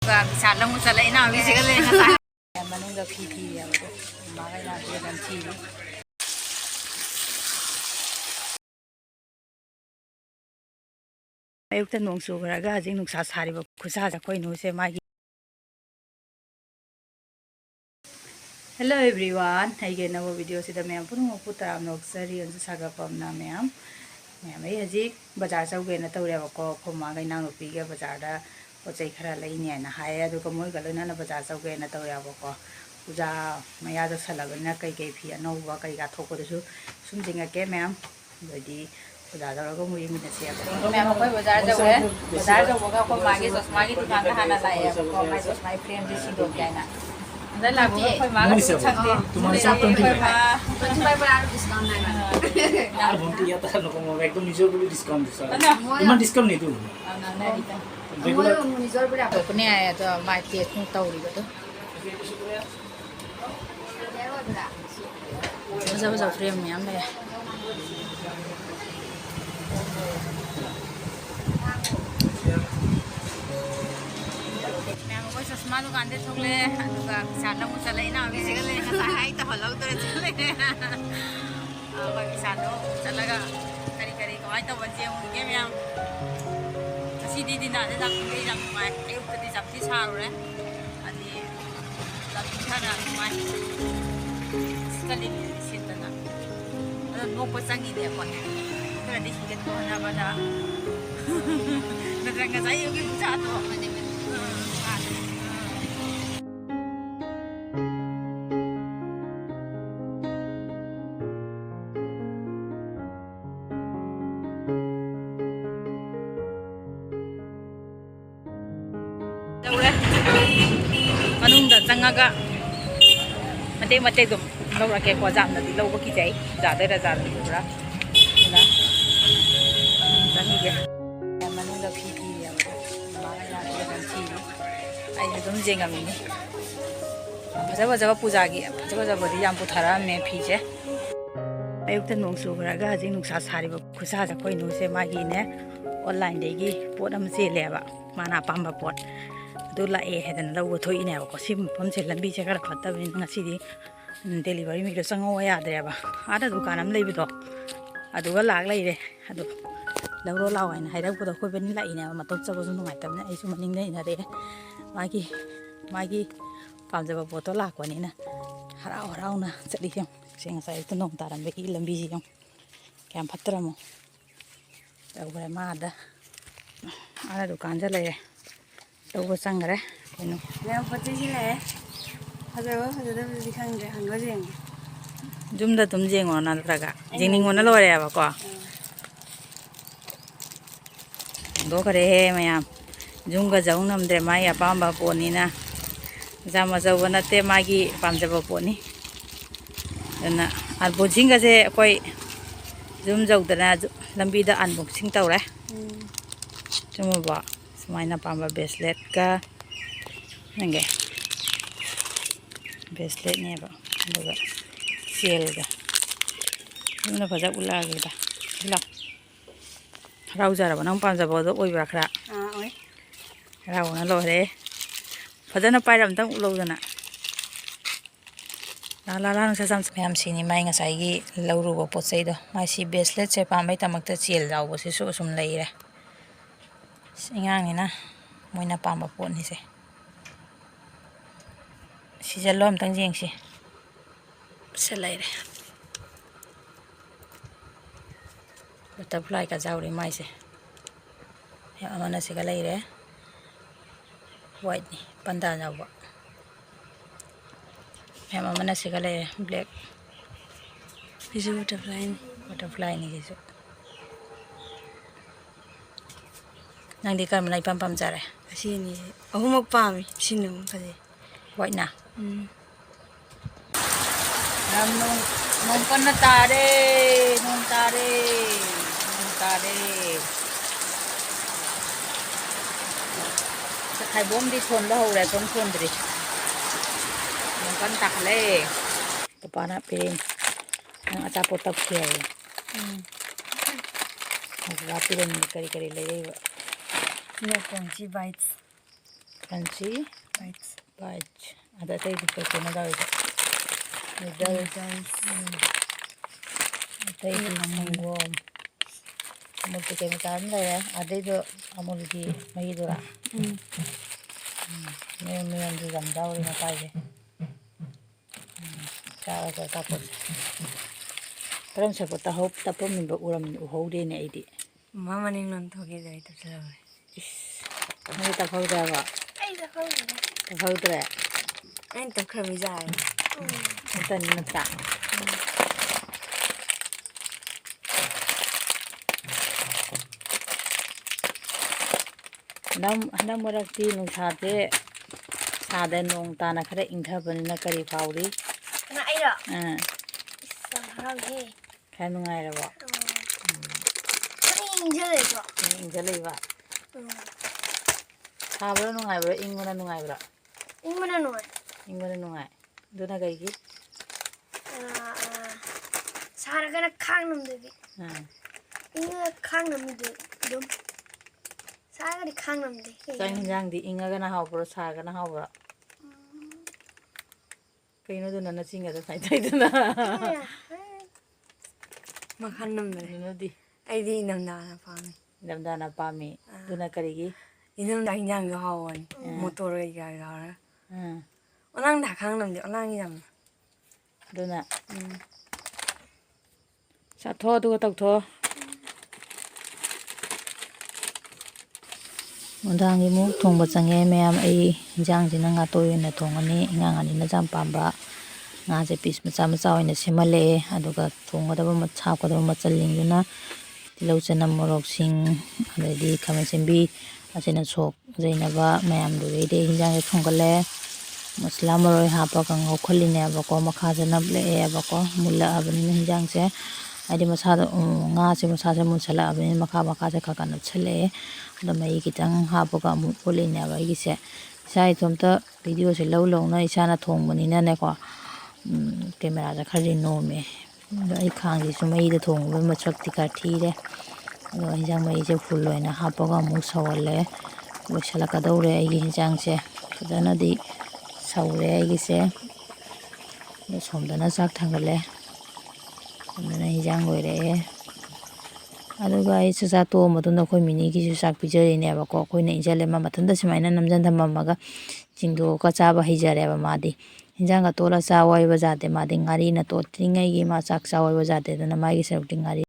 Salong sa lain na, bisa ka lang sa. Manong ga pipi ya ko. Bagay na din ang TV. Ayukta nungcbra jing nungsa sariba khusa ja koi nu se magi. Hello everyone, Eigi na video sida mayam purung opu Taramna Okchari anjusagapam5346 mayam ai hajik bazar chauge na tawre ko khoma ga nang rupi ga bazar da pochai khara laini na hai adu ko moi ga loina na bazar chauge na tawre ko puja maya da salagna kai kai phi no ba kai ga thok ko su sum jinga ke mayam bodi puja da ko moi mi na se mayam ko bazar chauge ko magi chosma gi dukan da hana lai ko mai chosma frame ji si do kai na đây là của khơi má cái chặt đi, tụi mình khơi má, tụi bay bữa discount này mà, à bốn tỷ ta nó còn một cái Nungc bữa discount được sao? Tụi mình discount này tụi, regular Nungc bữa nào, cái này tụi mai tiệt không tàu đi vậy đó, bây giờ frame nhám đây. Chosma dukan de thokle aduga salong sa lain na bisa ka lang sa hai ta holaw to chale ba salo chalaga kari kari ko ai ta baje un ke myam si di na de dak ngai dak mai ayuk ta di japti saru re adi dak thara mai skali sitana ado no pasangi de ko tra di higet ko na bada nadrang sa iyo gi busa to manung da changaga mate dum lawra ke ko jam na di lawba ki jai ja da ra bra na jani ge manung da phi ya ma na da kan chi ai dum jenga mi ni baja puja gi baja bodi yam pu thara me phi je ayukta nungcbra ga jing nungsa sariba khusa ja koi nu se magi ne online de gi pot am se leba mana pamba pot do la e hedan lo thoi ne ko sim pam se lambi che kar phatta bin ngasi di delivery mi do sango ya de ba ada dukan am lei bi do adu ga lag lai re adu lawro law ai na hai rak ko ben lai ne ma top cha bo su ngai tam ne ai su maning nei na re magi pam ja ba po to la ko ni na harau na chali hem sing sai to nong taram be ki lambi ji yong kam phatra mo da ga ma da ada dukan ja lai đâu sang rồi đấy, leo bắt chi này, bây giờ đi khang rồi hàng có gì, chúng ta tụm gì ngon nào cả, gì ngon nó lôi ra bà con, đó cái đấy mayam, chúng ta giống nằm để mai à pam bà bồn nè, ra mà giờ vẫn là tem mai gì pam giờ bà bồn nè, nên là bồn chính cái gì coi, chúng dầu từ là làm gì đã ăn bột chính tàu đấy, chúng mà bỏ Semaina pamba bracelet ka nange bracelet ne ba daga seal ga na faja ula ga da la rau jara ba nang pamja ba do oi ba khra oi rau na lo re faja na pai ram tang ulo jana la sa sam mayam sini mai nga sai gi lauru ba pot sai do mai si bracelet che pambai tamak ta chiel jaw bo si so sum lai re Singang ni na, mo na pamba po ni se. Si jalom tang jeng si. Selai re. Butterfly ka jauri mai se. Ya amana se galai re. White ni, panda jaw ba. Ya amana se galai black. Bisu Butterfly ni jisu. Nang di kan manai pam jare sini aku mau pam sini mau kali white na nong kan na tare sa khai bom di thon lo re tong thon dri nong kan tak le papa na pirin ang acha potap khia pirin kari le re ya kong chi bites crunchy bites. bites. Ada tadi kena dah itu. Noodles. Tadi sanggom. Amul tu kena tahan dah ya. Ada itu amul di magi tu lah. Mayam tu jam jauh ni apa je. Cara kita pun. Terus saya pun tahu tapi mimpi uram uhau dia ni ini. Mama ni nonton kita itu selalu. Ni tak tahu dah apa. Tak tahu tu lah. Ini tak kerja jaya. Kita ni nak tak. Nam merakti nungcate sada nung tanah kera ingkar benar kari pauri. Kena air. Sarang he. Kan nungai lah pak. Ini injil itu. Injal lah pak. Sabar nungai ber, ingmana nungai ber. Ini mana nuai? Ingmana nungai. Duna kaya ki. Sarang kena kang nam deh. Ini kang nam deh. Dum. Sarang kena kang nam deh. Jangan di inga kena hau ber, sar kena hau ber. Kayaknya tu nana singa tu saya itu na. Makan nam deh. Duna di. Ini nam dah pami. Dana pami. Duna kaya ki. Ini nam dah yang gawan. Motor lagi gawan. Orang dah kang nam deh. Orang yang. Duna. Satu tu tak tu. Undang imu thong bacangge mayam ai jang jina nga toy na thong ani nga ngani na jam pamba nga je piece macha macha oina semale aduga thong da ba macha ko da macha linguna tilau chana morok sing already khamen sembi asina sok jaina ba mayam du de hinjang e thongale masla maroi hapa ka ngau kholine ba ko makha jana ble e ba ko mulla abani hinjang se adi masa nga se masa se musala abani makha se ka kana chale da mai kitang hapa ka mu kholine ba igi se sai thomta video se lau na isana thong bani na ne ko camera ja khari no me ai khang ji su mai da thong ba ma chak ti ka thi re no hinjang mai je full loina hapa ka mu sawale wasala ka daure ai hinjang se kadana di sawre ai se no somdana sak thangale amna hinjang loire aduga ai sa to maduna khoi mini ki su sak pijari ne ba ko khoi na injale ma mathanda simaina namjan thammaga chingdo ka cha ba hijare ba madi hinjang ga tola cha wai ba jate madi ngari na to tringai gi ma sak cha wai ba jate na mai gi saruk ngari